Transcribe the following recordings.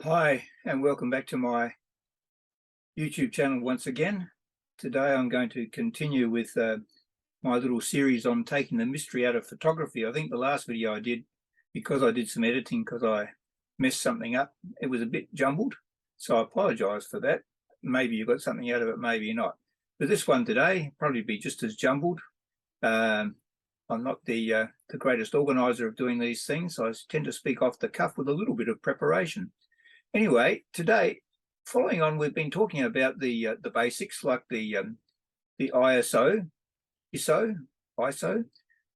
Hi, and welcome back to my YouTube channel once again. Today I'm going to continue with my little series on taking the mystery out of photography. I think the last video I did, because I did some editing because I messed something up, it was a bit jumbled, so I apologize for that. Maybe you got something out of it, maybe not. But this one today probably be just as jumbled. I'm not the greatest organizer of doing these things, so I tend to speak off the cuff with a little bit of preparation. Anyway, today, following on, we've been talking about the basics like the ISO, ISO,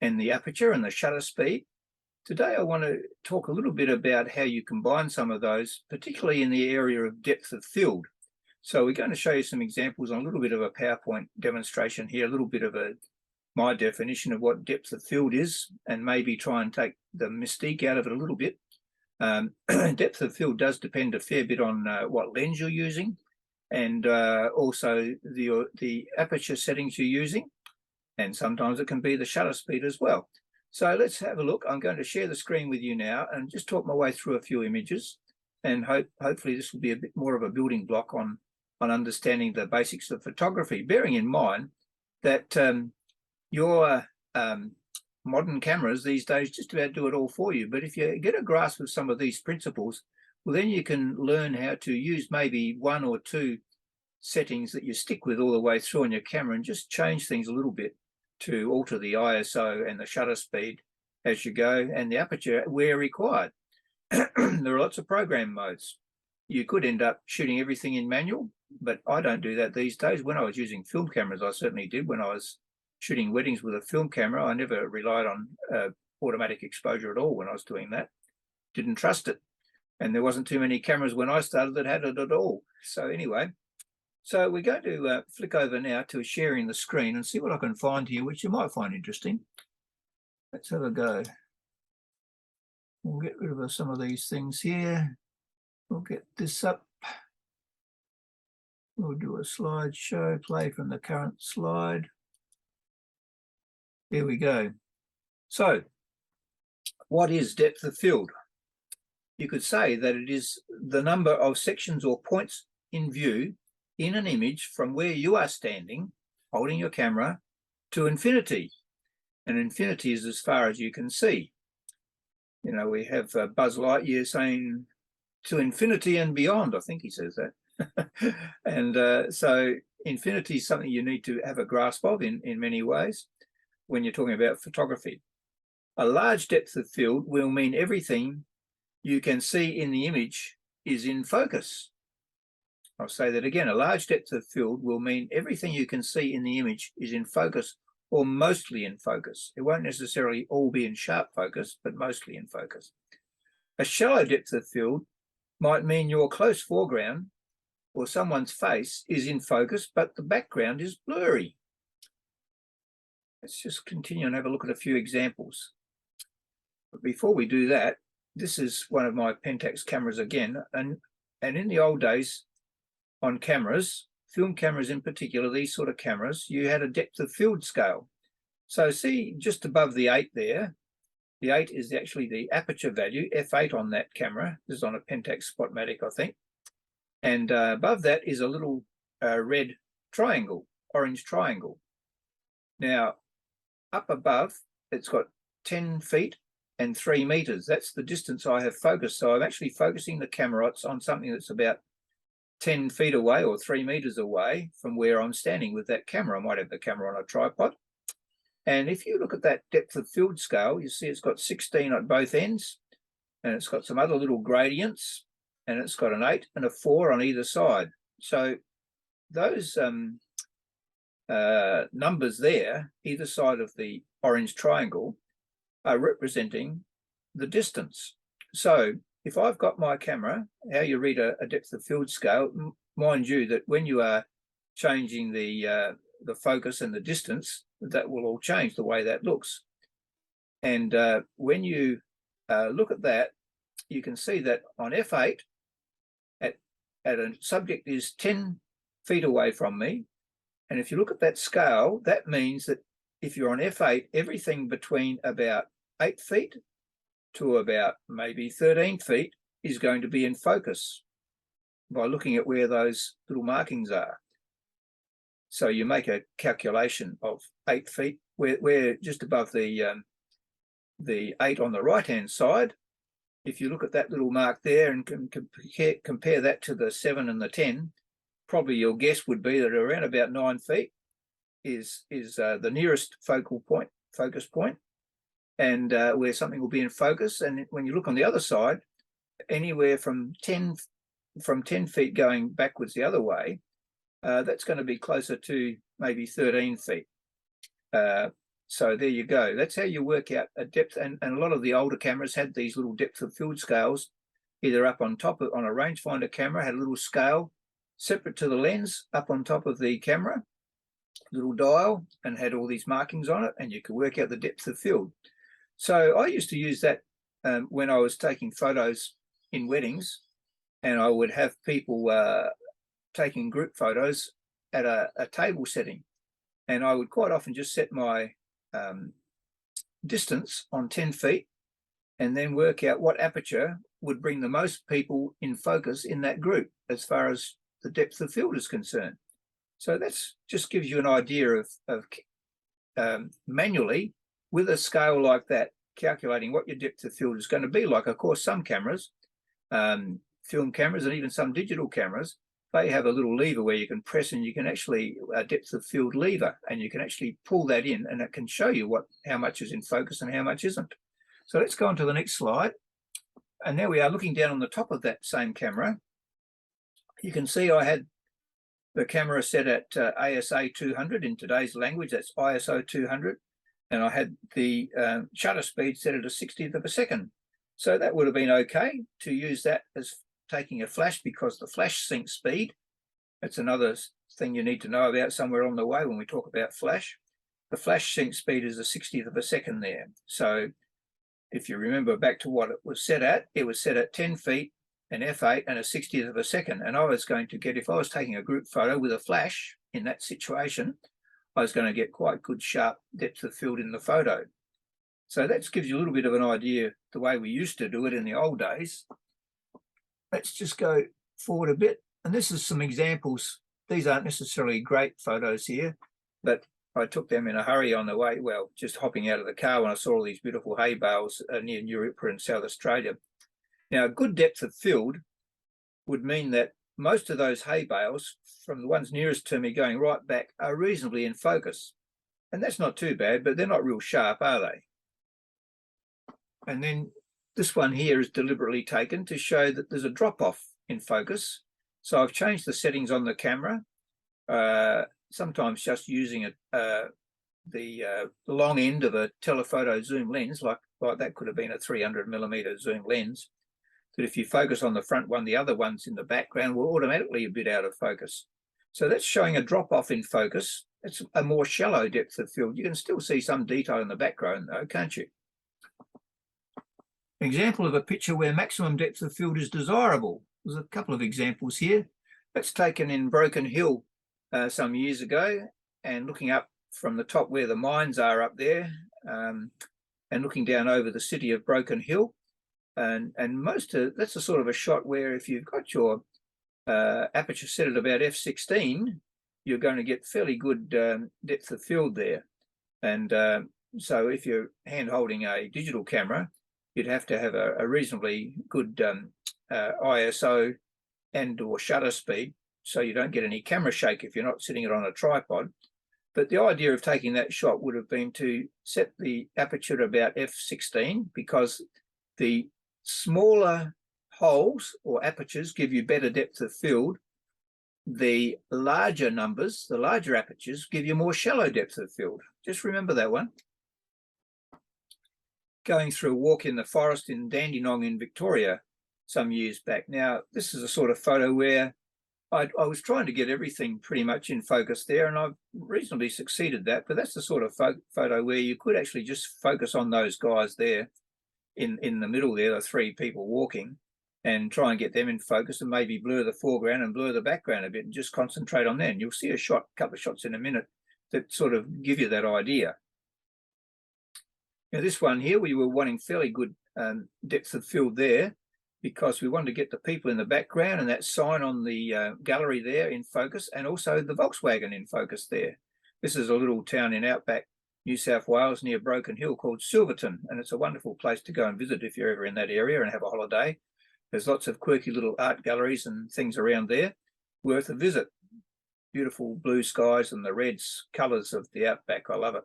and the aperture and the shutter speed. Today, I want to talk a little bit about how you combine some of those, particularly in the area of depth of field. So we're going to show you some examples on a little bit of a PowerPoint demonstration here, a little bit of my definition of what depth of field is, and maybe try and take the mystique out of it a little bit. Depth of field does depend a fair bit on what lens you're using, and also the aperture settings you're using, and sometimes it can be the shutter speed as well. So let's have a look. I'm going to share the screen with you now and just talk my way through a few images, and hopefully this will be a bit more of a building block on understanding the basics of photography, bearing in mind that your modern cameras these days just about do it all for you. But if you get a grasp of some of these principles, well, then you can learn how to use maybe one or two settings that you stick with all the way through on your camera and just change things a little bit to alter the ISO and the shutter speed as you go, and the aperture where required. There are lots of program modes. You could end up shooting everything in manual, but I don't do that these days. When I was using film cameras, I certainly did. When I was shooting weddings with a film camera, I never relied on automatic exposure at all when I was doing that. Didn't trust it. And there wasn't too many cameras when I started that had it at all. So anyway, so we're going to flick over now to sharing the screen and see what I can find here, which you might find interesting. Let's have a go. We'll get rid of some of these things here. We'll get this up. We'll do a slideshow, play from the current slide. There we go. So, what is depth of field? You could say that it is the number of sections or points in view in an image from where you are standing, holding your camera, to infinity. And infinity is as far as you can see. You know, we have Buzz Lightyear saying to infinity and beyond. I think he says that. And so infinity is something you need to have a grasp of in many ways when you're talking about photography. A large depth of field will mean everything you can see in the image is in focus. I'll say that again. A large depth of field will mean everything you can see in the image is in focus, or mostly in focus. It won't necessarily all be in sharp focus, but mostly in focus. A shallow depth of field might mean your close foreground or someone's face is in focus, but the background is blurry. Let's just continue and have a look at a few examples. But before we do that, this is one of my Pentax cameras again. And in the old days on cameras, film cameras in particular, these sort of cameras, you had a depth of field scale. So see just above the 8 there, the 8 is actually the aperture value, f8 on that camera. This is on a Pentax Spotmatic, I think. And above that is a little red triangle, orange triangle. Now, up above, it's got 10 feet and 3 meters. That's the distance I have focused. So I'm actually focusing the camera on something that's about 10 feet away or 3 meters away from where I'm standing with that camera. I might have the camera on a tripod. And if you look at that depth of field scale, you see it's got 16 at both ends, and it's got some other little gradients, and it's got an 8 and a 4 on either side. So those numbers there, either side of the orange triangle, are representing the distance. So if I've got my camera, how you read a depth of field scale, mind you that when you are changing the focus and the distance, that will all change the way that looks. And when you look at that, you can see that on f8, at a subject is 10 feet away from me. And if you look at that scale, that means that if you're on f8, everything between about 8 feet to about maybe 13 feet is going to be in focus by looking at where those little markings are. So you make a calculation of 8 feet. We're just above the 8 on the right-hand side. If you look at that little mark there and compare that to the 7 and the 10, probably your guess would be that around about 9 feet is the nearest focus point, and where something will be in focus. And when you look on the other side, anywhere from 10 feet going backwards the other way, that's going to be closer to maybe 13 feet. So there you go. That's how you work out a depth. And a lot of the older cameras had these little depth of field scales, either up on top on a rangefinder camera, had a little scale separate to the lens up on top of the camera, little dial, and had all these markings on it, and you could work out the depth of field. So I used to use that when I was taking photos in weddings, and I would have people taking group photos at a table setting, and I would quite often just set my distance on 10 feet and then work out what aperture would bring the most people in focus in that group as far as the depth of field is concerned. So that's just gives you an idea of manually, with a scale like that, calculating what your depth of field is going to be like. Of course, some cameras, film cameras and even some digital cameras, they have a little lever where you can press and you can actually, a depth of field lever, and you can actually pull that in and it can show you how much is in focus and how much isn't. So let's go on to the next slide. And now we are looking down on the top of that same camera. You can see I had the camera set at ASA 200 in today's language, that's ISO 200. And I had the shutter speed set at a 60th of a second. So that would have been okay to use that as taking a flash, because the flash sync speed, that's another thing you need to know about somewhere on the way when we talk about flash. The flash sync speed is a 60th of a second there. So if you remember back to what it was set at 10 feet, an f8 and a 60th of a second. And I was going to get, if I was taking a group photo with a flash in that situation, I was going to get quite good sharp depth of field in the photo. So that gives you a little bit of an idea the way we used to do it in the old days. Let's just go forward a bit. And this is some examples. These aren't necessarily great photos here, but I took them in a hurry on the way, well, just hopping out of the car when I saw all these beautiful hay bales near Nuripur in South Australia. Now, a good depth of field would mean that most of those hay bales, from the ones nearest to me going right back, are reasonably in focus. And that's not too bad, but they're not real sharp, are they? And then this one here is deliberately taken to show that there's a drop-off in focus. So I've changed the settings on the camera, sometimes just using the long end of a telephoto zoom lens, like that could have been a 300mm zoom lens, that if you focus on the front one, the other ones in the background will automatically a bit out of focus. So that's showing a drop-off in focus. It's a more shallow depth of field. You can still see some detail in the background though, can't you? Example of a picture where maximum depth of field is desirable. There's a couple of examples here. That's taken in Broken Hill some years ago, and looking up from the top where the mines are up there, and looking down over the city of Broken Hill. And that's a sort of a shot where if you've got your aperture set at about f16, you're going to get fairly good depth of field there. And so if you're hand holding a digital camera, you'd have to have a reasonably good ISO and or shutter speed, so you don't get any camera shake if you're not sitting it on a tripod. But the idea of taking that shot would have been to set the aperture at about f16, because the smaller holes or apertures give you better depth of field. The larger numbers, the larger apertures, give you more shallow depth of field. Just remember that one. Going through a walk in the forest in Dandenong in Victoria some years back. Now, this is a sort of photo where I was trying to get everything pretty much in focus there, and I've reasonably succeeded that, but that's the sort of photo where you could actually just focus on those guys there in the middle there, the three people walking, and try and get them in focus and maybe blur the foreground and blur the background a bit and just concentrate on them. You'll see a couple of shots in a minute that sort of give you that idea. Now, this one here, we were wanting fairly good depth of field there. because we wanted to get the people in the background and that sign on the gallery there in focus, and also the Volkswagen in focus there. This is a little town in outback New South Wales near Broken Hill called Silverton, and it's a wonderful place to go and visit if you're ever in that area and have a holiday. There's lots of quirky little art galleries and things around there, worth a visit. Beautiful blue skies and the reds colours of the outback. I love it.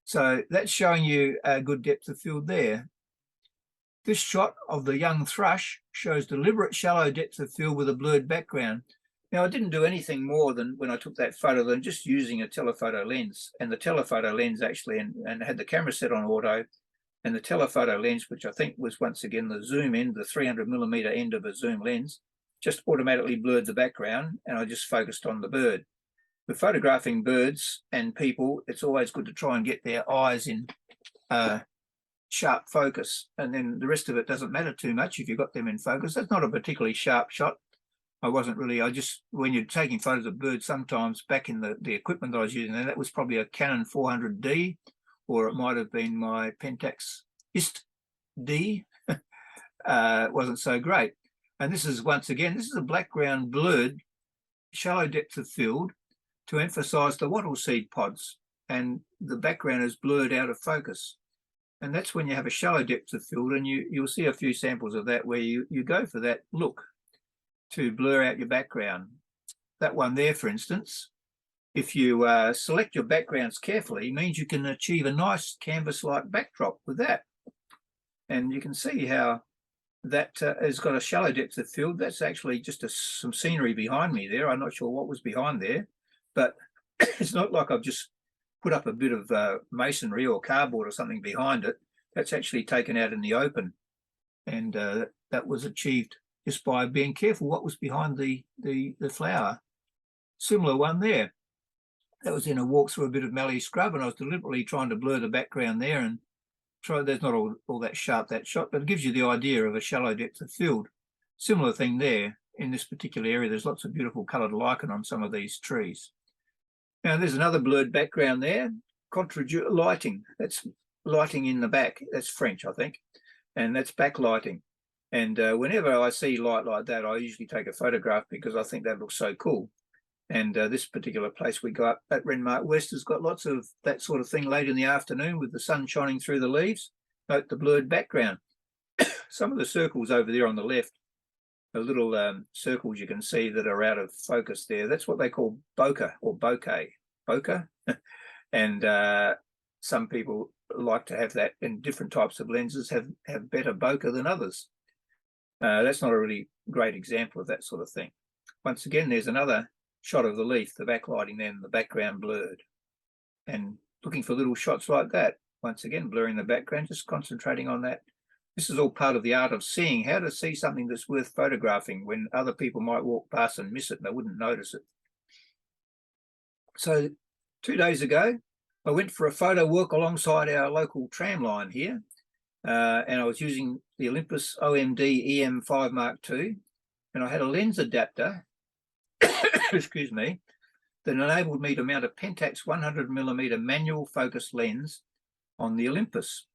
So that's showing you a good depth of field there. This shot of the young thrush shows deliberate shallow depth of field with a blurred background. Now, I didn't do anything more than when I took that photo than just using a telephoto lens, and the telephoto lens actually, and had the camera set on auto, and the telephoto lens, which I think was once again the zoom end, the 300mm end of a zoom lens, just automatically blurred the background, and I just focused on the bird. With photographing birds and people, it's always good to try and get their eyes in sharp focus, and then the rest of it doesn't matter too much if you've got them in focus. That's not a particularly sharp shot. I just, when you're taking photos of birds, sometimes back in the equipment that I was using, and that was probably a Canon 400D, or it might have been my Pentax IST-D, wasn't so great. And this is, once again, this is a background blurred, shallow depth of field to emphasize the wattle seed pods, and the background is blurred out of focus. And that's when you have a shallow depth of field, and you'll see a few samples of that where you go for that look to blur out your background. That one there, for instance, if you select your backgrounds carefully, means you can achieve a nice canvas-like backdrop with that. And you can see how that has got a shallow depth of field. That's actually just some scenery behind me there. I'm not sure what was behind there, but it's not like I've just put up a bit of masonry or cardboard or something behind it. That's actually taken out in the open, and that was achieved just by being careful what was behind the flower. Similar one there. That was in a walk through a bit of mallee scrub, and I was deliberately trying to blur the background there and try. There's not all that sharp, that shot, but it gives you the idea of a shallow depth of field. Similar thing there in this particular area. There's lots of beautiful coloured lichen on some of these trees. Now there's another blurred background there. Lighting. That's lighting in the back. That's French, I think, and that's backlighting. And whenever I see light like that, I usually take a photograph because I think that looks so cool. And this particular place we got at Renmark West has got lots of that sort of thing late in the afternoon with the sun shining through the leaves. Note the blurred background. Some of the circles over there on the left, the little circles you can see that are out of focus there, that's what they call bokeh or bokeh. Bokeh. And some people like to have that in different types of lenses, have better bokeh than others. That's not a really great example of that sort of thing. Once again, there's another shot of the leaf, the backlighting then, the background blurred. And looking for little shots like that. Once again, blurring the background, just concentrating on that. This is all part of the art of seeing, how to see something that's worth photographing when other people might walk past and miss it and they wouldn't notice it. So 2 days ago, I went for a photo walk alongside our local tram line here. And I was using the Olympus OMD EM5 Mark II, and I had a lens adapter, excuse me, that enabled me to mount a Pentax 100mm manual focus lens on the Olympus.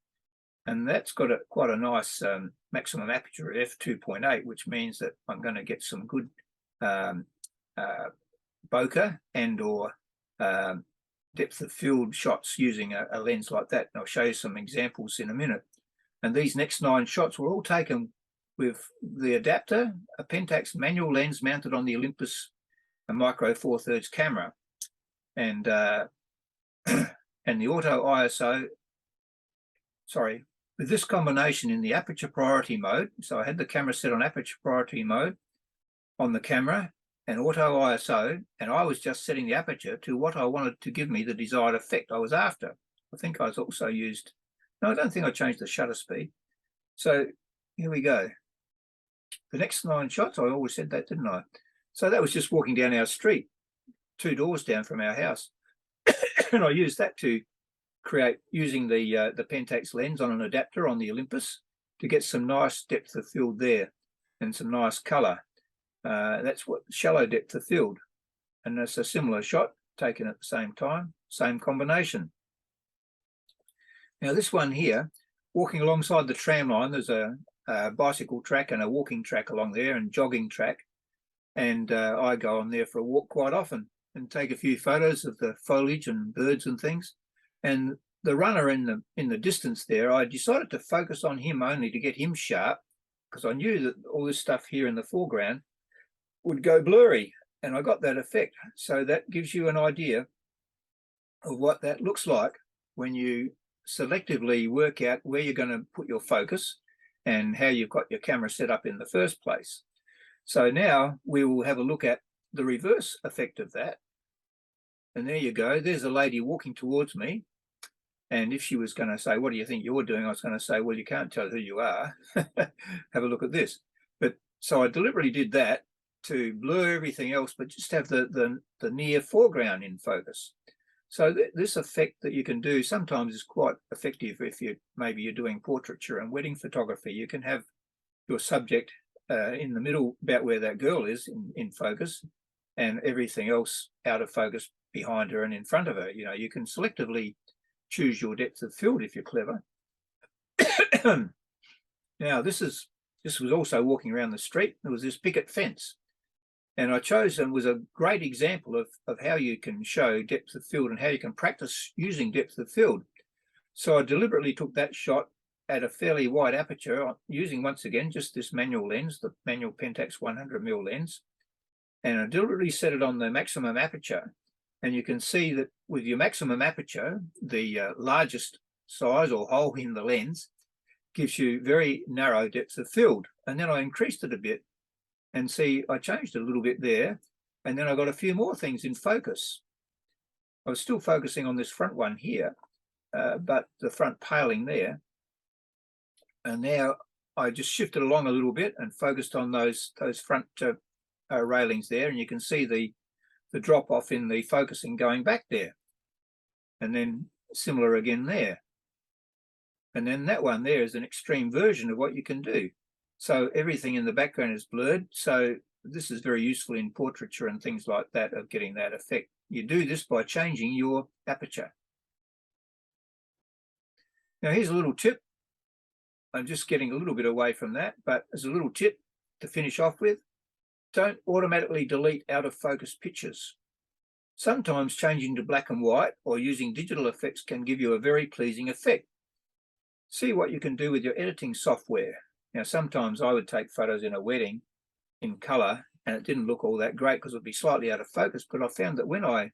And that's got quite a nice maximum aperture of f2.8, which means that I'm going to get some good bokeh and or depth of field shots using a lens like that. And I'll show you some examples in a minute. And these next 9 shots were all taken with the adapter, a Pentax manual lens mounted on the Olympus Micro Four Thirds camera, and and the auto ISO. Sorry, with this combination in the aperture priority mode. So I had the camera set on aperture priority mode on the camera and auto ISO, and I was just setting the aperture to what I wanted to give me the desired effect I was after. I think I was also used. No, I don't think I changed the shutter speed. So here we go. The next 9 shots, I always said that, didn't I? So that was just walking down our street, 2 doors down from our house. And I used that to create, using the Pentax lens on an adapter on the Olympus, to get some nice depth of field there and some nice colour. That's what shallow depth of field. And that's a similar shot taken at the same time, same combination. Now this one here, walking alongside the tram line, there's a a bicycle track and a walking track along there and jogging track. And I go on there for a walk quite often and take a few photos of the foliage and birds and things. And the runner in the distance there, I decided to focus on him only to get him sharp, because I knew that all this stuff here in the foreground would go blurry, and I got that effect. So that gives you an idea of what that looks like when you selectively work out where you're going to put your focus and how you've got your camera set up in the first place. So now we will have a look at the reverse effect of that. And there you go. There's a lady walking towards me. And if she was going to say, what do you think you're doing? I was going to say, well, you can't tell who you are. Have a look at this. But so I deliberately did that to blur everything else, but just have the near foreground in focus. So this effect that you can do sometimes is quite effective if maybe you're doing portraiture and wedding photography. You can have your subject in the middle, about where that girl is in focus, and everything else out of focus behind her and in front of her. You know, you can selectively choose your depth of field if you're clever. Now, this was also walking around the street. There was this picket fence, and I chose and was a great example of how you can show depth of field and how you can practice using depth of field. So I deliberately took that shot at a fairly wide aperture, using once again just this manual lens, the manual Pentax 100mm lens, and I deliberately set it on the maximum aperture. And you can see that with your maximum aperture, the largest size or hole in the lens gives you very narrow depth of field. And then I increased it a bit, and see, I changed it a little bit there, and then I got a few more things in focus. I was still focusing on this front one here, but the front paling there. And now I just shifted along a little bit and focused on those front railings there, and you can see the drop off in the focusing going back there, and then similar again there, and then that one there is an extreme version of what you can do. So everything in the background is blurred. So this is very useful in portraiture and things like that, of getting that effect. You do this by changing your aperture. Now here's a little tip. I'm just getting a little bit away from that, but as a little tip to finish off with, don't automatically delete out of focus pictures. Sometimes changing to black and white or using digital effects can give you a very pleasing effect. See what you can do with your editing software. Now, sometimes I would take photos in a wedding in color and it didn't look all that great because it would be slightly out of focus, but I found that when I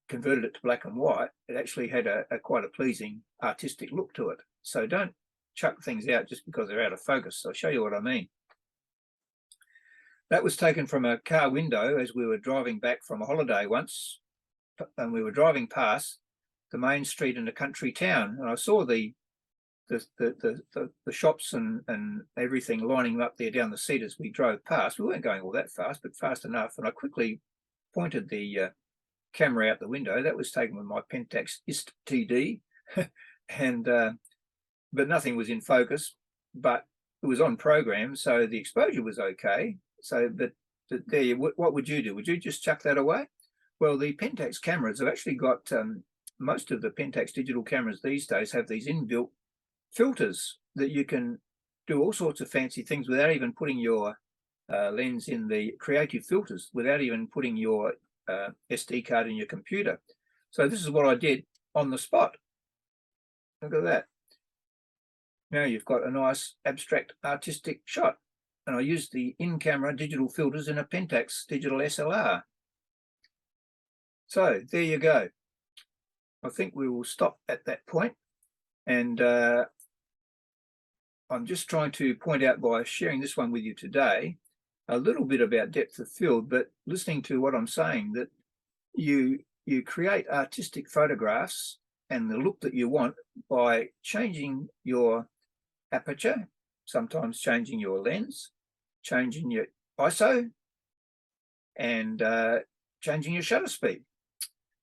converted it to black and white, it actually had a quite a pleasing artistic look to it. So don't chuck things out just because they're out of focus. I'll show you what I mean. That was taken from a car window as we were driving back from a holiday once, and we were driving past the main street in a country town, and I saw the shops and everything lining up there down the seat as we drove past. We weren't going all that fast, but fast enough, and I quickly pointed the camera out the window. That was taken with my Pentax IST TD, and but nothing was in focus, but it was on program, so the exposure was okay. So, but there, what would you do? Would you just chuck that away? Well, the Pentax cameras have actually got, most of the Pentax digital cameras these days have these inbuilt filters that you can do all sorts of fancy things without even putting your lens in the creative filters, without even putting your SD card in your computer. So this is what I did on the spot. Look at that. Now you've got a nice abstract artistic shot. And I used the in-camera digital filters in a Pentax digital SLR. So there you go. I think we will stop at that point. And I'm just trying to point out, by sharing this one with you today, a little bit about depth of field, but listening to what I'm saying, that you create artistic photographs and the look that you want by changing your aperture, sometimes changing your lens, changing your ISO, and changing your shutter speed.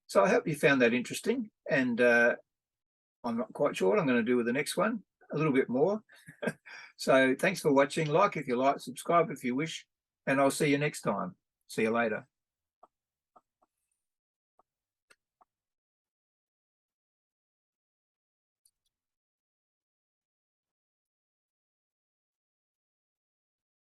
So I hope you found that interesting, and I'm not quite sure what I'm going to do with the next one, a little bit more. So thanks for watching. Like if you like, subscribe if you wish, and I'll see you next time. See you later.